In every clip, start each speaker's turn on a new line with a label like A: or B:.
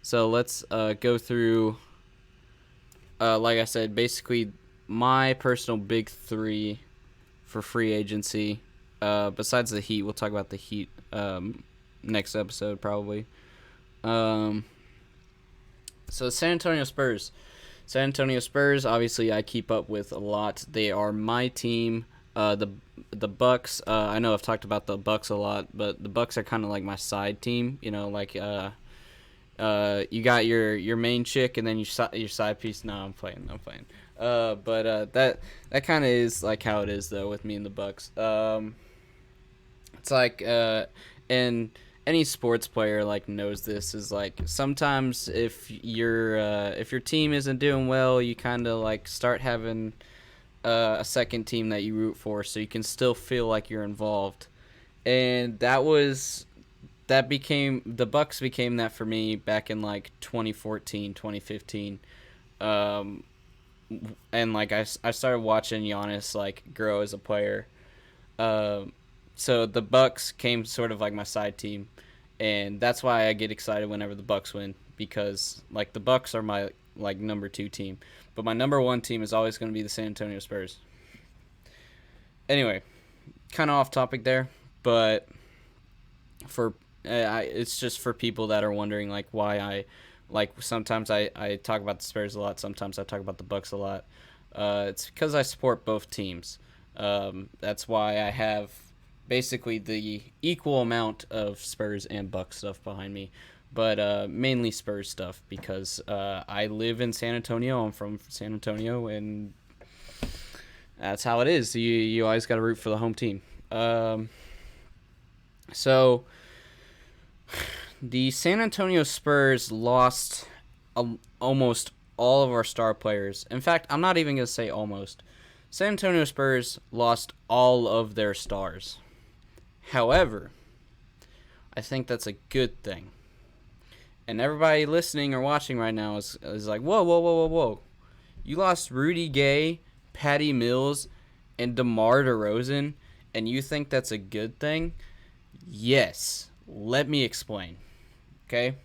A: So let's go through, like I said, basically my personal big three for free agency. Besides the Heat, we'll talk about the Heat next episode probably. Um, so San Antonio Spurs. San Antonio Spurs, obviously, I keep up with a lot. They are my team. The Bucks. I know I've talked about the Bucks a lot, but the Bucks are kind of like my side team. You know, like you got your main chick and then your side piece. No, I'm playing. But that kind of is like how it is though with me and the Bucks. It's like and any sports player like knows this is like sometimes if your team isn't doing well, you kind of like start having a second team that you root for, so you can still feel like you're involved. And that became the Bucks became that for me back in like 2014, 2015. Um, and like I started watching Giannis like grow as a player. Um, so the Bucks came sort of like my side team, and that's why I get excited whenever the Bucks win because like the Bucks are my like number two team, but my number one team is always going to be the San Antonio Spurs. Anyway, kind of off topic there, but for it's just for people that are wondering like why I like sometimes I talk about the Spurs a lot, sometimes I talk about the Bucks a lot. It's because I support both teams. That's why I have basically the equal amount of Spurs and Bucks stuff behind me, but mainly Spurs stuff because I live in San Antonio. I'm from San Antonio, and that's how it is. You always got to root for the home team. So the San Antonio Spurs lost almost all of our star players. In fact, I'm not even going to say almost. San Antonio Spurs lost all of their stars. However, I think that's a good thing. And everybody listening or watching right now is like, whoa, whoa, whoa, whoa, whoa. You lost Rudy Gay, Patty Mills, and DeMar DeRozan, and you think that's a good thing? Yes. Let me explain. Okay?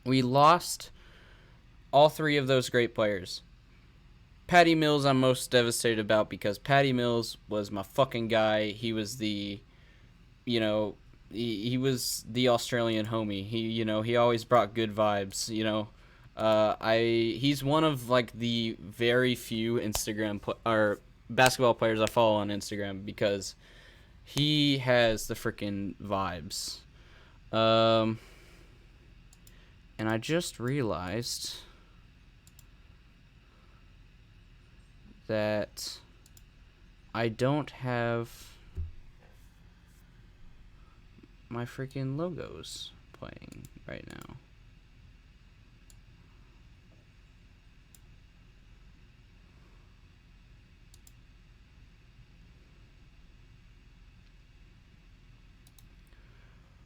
A: We lost all three of those great players. Patty Mills I'm most devastated about because Patty Mills was my fucking guy. He was he was the Australian homie. He always brought good vibes, he's one of like the very few or basketball players I follow on Instagram because he has the freaking vibes. And I just realized that I don't have my freaking logos playing right now.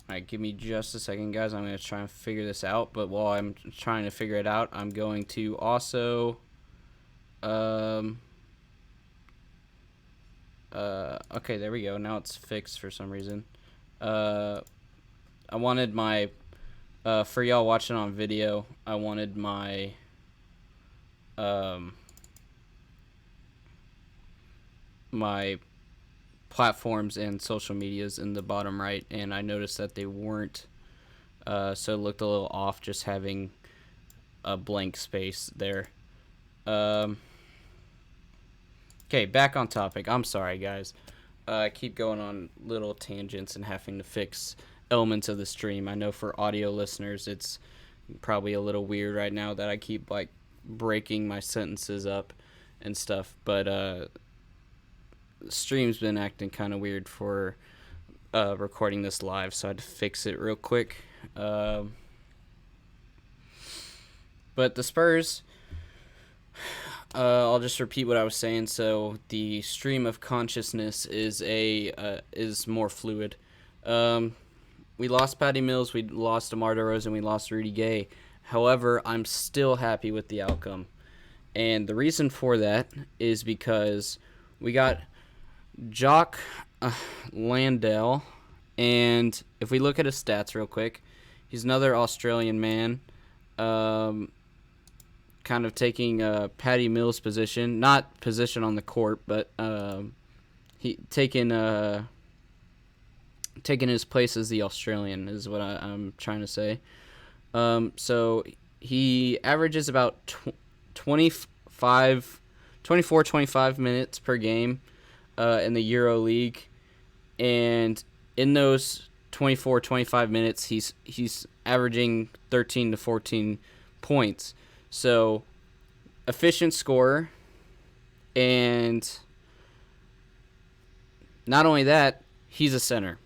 A: Alright, give me just a second, guys. I'm going to try and figure this out. But while I'm trying to figure it out, I'm going to also... okay, there we go. Now it's fixed for some reason. I wanted my... for y'all watching on video, I wanted my... my platforms and social medias in the bottom right, and I noticed that they weren't, so it looked a little off just having a blank space there. Okay, back on topic. I'm sorry, guys. I keep going on little tangents and having to fix elements of the stream. I know for audio listeners it's probably a little weird right now that I keep like breaking my sentences up and stuff, but stream's been acting kind of weird for recording this live, so I had to fix it real quick. But the Spurs, I'll just repeat what I was saying. So the stream of consciousness is more fluid. We lost Patty Mills, we lost DeMar DeRozan, we lost Rudy Gay. However, I'm still happy with the outcome, and the reason for that is because we got Jock Landale, and if we look at his stats real quick, he's another Australian man. kind of taking Patty Mills' position, not position on the court, but he taking his place as the Australian is what I'm trying to say. So he averages about 25 minutes per game in the Euro League, and in those 25 minutes, he's averaging 13 to 14 points. So efficient scorer, and not only that, he's a center.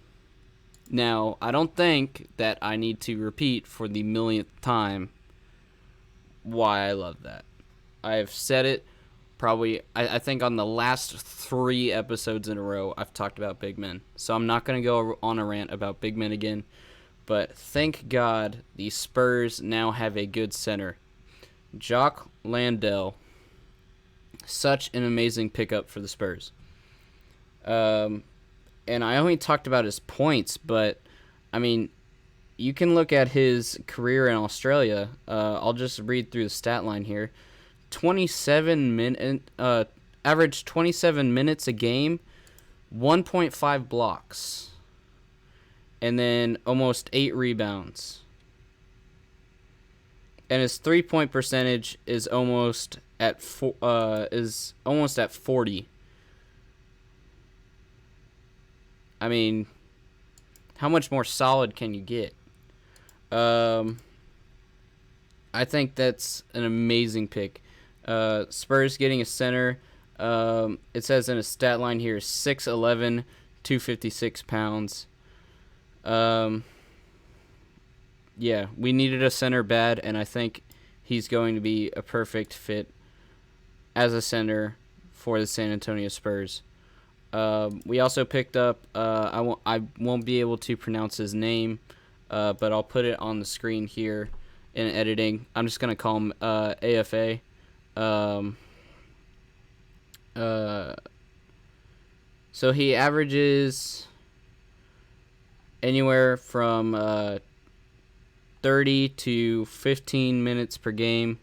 A: Now, I don't think that I need to repeat for the millionth time why I love that. I have said it probably, I think on the last 3 episodes in a row, I've talked about big men. So I'm not going to go on a rant about big men again. But thank God the Spurs now have a good center. Jock Landale, such an amazing pickup for the Spurs. And I only talked about his points, but, I mean, you can look at his career in Australia. I'll just read through the stat line here. Averaged 27 minutes a game, 1.5 blocks, and then almost 8 rebounds. And his 3-point percentage is almost at 40. I mean, how much more solid can you get? I think that's an amazing pick. Spurs getting a center. It says in a stat line here, 6'11", 256 pounds. Yeah, we needed a center bad, and I think he's going to be a perfect fit as a center for the San Antonio Spurs. We also picked up, I won't be able to pronounce his name, but I'll put it on the screen here in editing. I'm just going to call him AFA. So he averages anywhere from 30 to 15 minutes per game.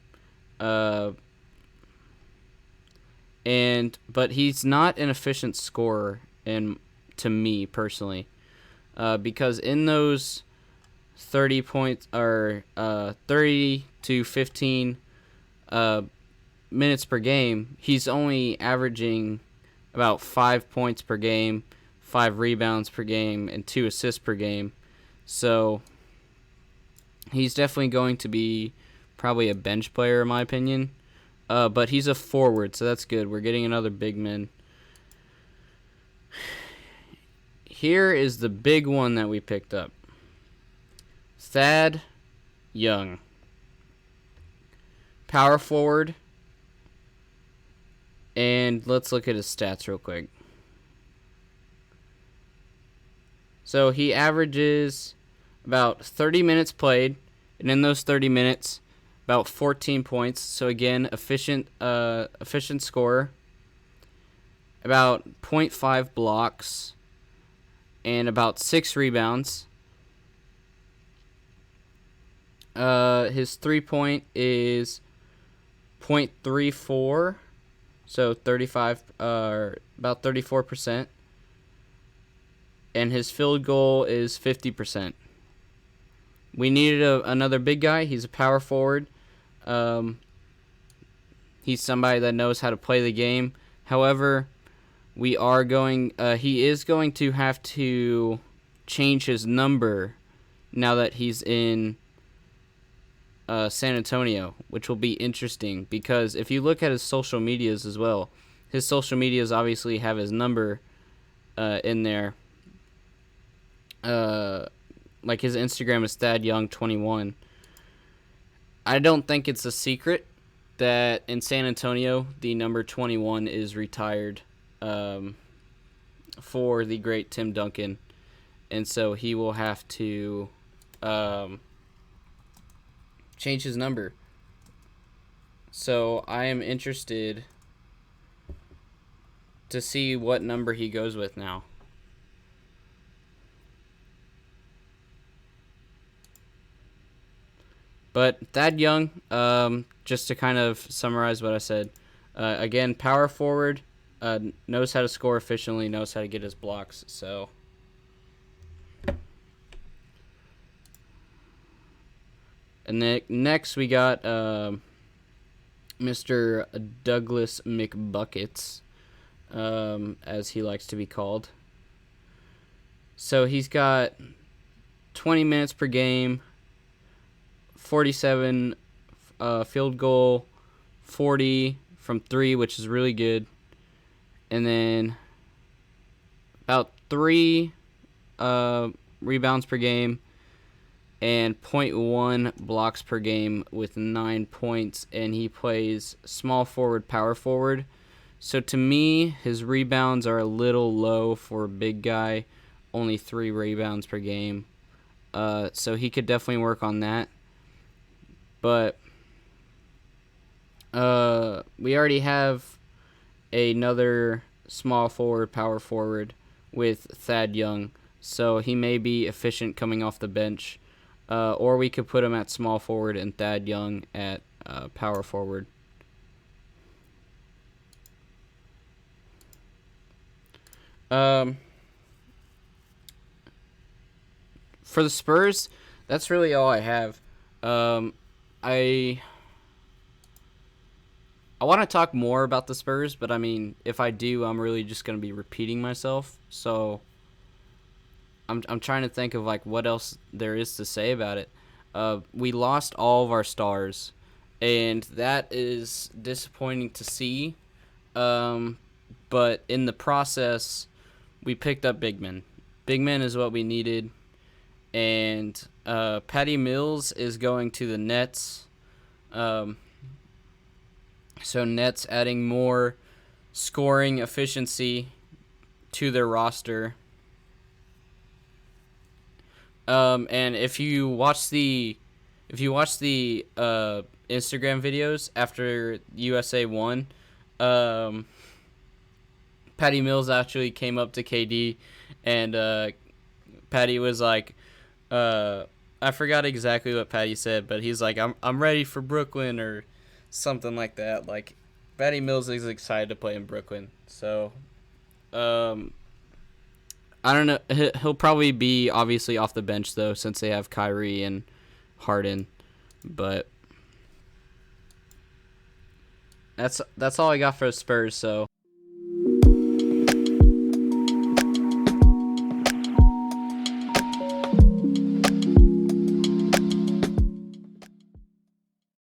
A: But he's not an efficient scorer, to me personally, because in those 30 points or 30 to 15 minutes per game, he's only averaging about 5 points per game, 5 rebounds per game, and 2 assists per game. So he's definitely going to be probably a bench player in my opinion. But he's a forward, so that's good. We're getting another big man. Here is the big one that we picked up. Thad Young. Power forward. And let's look at his stats real quick. So he averages about 30 minutes played, and in those 30 minutes, about 14 points. So again, efficient scorer. About 0.5 blocks and about 6 rebounds. His 3-point is 0.34, so 35, about 34%. And his field goal is 50%. We needed another big guy. He's a power forward. He's somebody that knows how to play the game. However, he is going to have to change his number now that he's in San Antonio, which will be interesting because if you look at his social medias as well, his social medias obviously have his number in there. Like his Instagram is ThadYoung21. I don't think it's a secret that in San Antonio, the number 21 is retired for the great Tim Duncan. And so he will have to change his number. So I am interested to see what number he goes with now. But Thad Young, just to kind of summarize what I said, again, power forward, knows how to score efficiently, knows how to get his blocks. So, and then next we got Mr. Douglas McBuckets, as he likes to be called. So he's got 20 minutes per game, 47 field goal, 40 from 3, which is really good. And then about 3 rebounds per game and 0.1 blocks per game with 9 points. And he plays small forward, power forward. So to me, his rebounds are a little low for a big guy. Only 3 rebounds per game. So he could definitely work on that. But we already have another small forward, power forward with Thad Young. So he may be efficient coming off the bench. Or we could put him at small forward and Thad Young at power forward. For the Spurs, that's really all I have. I want to talk more about the Spurs, but I mean, if I do, I'm really just going to be repeating myself. So I'm trying to think of like what else there is to say about it. We lost all of our stars, and that is disappointing to see. But in the process, we picked up big men. Big men is what we needed. And Patty Mills is going to the Nets. So Nets adding more scoring efficiency to their roster. And if you watch the Instagram videos after USA won, Patty Mills actually came up to KD, and Patty was like, I forgot exactly what Patty said, but he's like, I'm ready for Brooklyn or something like that. Like, Patty Mills is excited to play in Brooklyn. So, I don't know. He'll probably be obviously off the bench though, since they have Kyrie and Harden. But that's all I got for the Spurs. So